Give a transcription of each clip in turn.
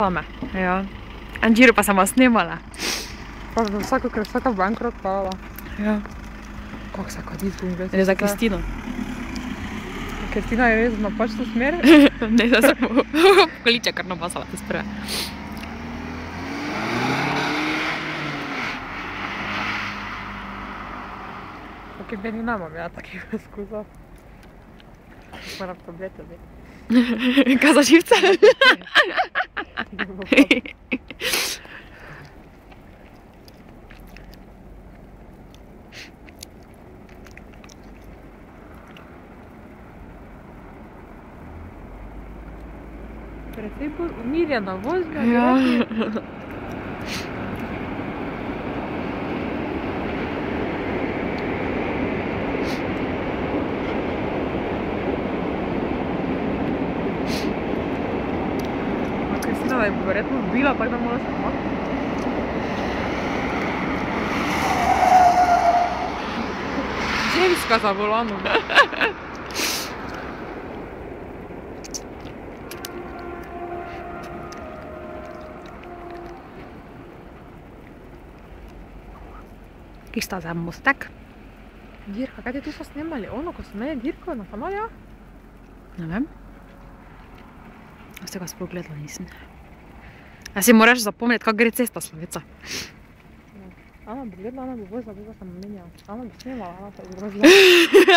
same. Ja. Anđiro pa sem vas snimala. Pa vsakokrat, vsaka bankrot pa. Ja. Kako se kad izgubim? Ne za Kristino. Kristina je res v napačno smer. Ne, da sem količa kar napasala te sprve. Ok, meni nemam ja takih izkusov. Moram tablete zdaj. Kaj za živce? Precej bolj umirjena vožnja. Ja. Kristina je verjetno bila, tako da mora se pomakniti. Ženska za volanom. Kje sta za mostek? Dirka, kaj ti so snemali? Ono, ko so mene dirkali na kanalja? Ne vem. Jaz tega sploh gledala nisem. A si moraš zapomniti, kako gre cesta Sloveca. Ana bo gledala, Ana bo vozila, bo sem menjala. Ana bo snemala, Ana pa je grozila.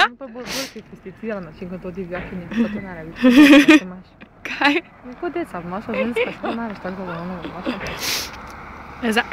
Ana pa je bolj sofisticiran način, kot to divjakinje. To ti ne rebiš, kako imaš. Kaj? Kako deca obnaša ženska, što ne veš tako da ono obnaša. Za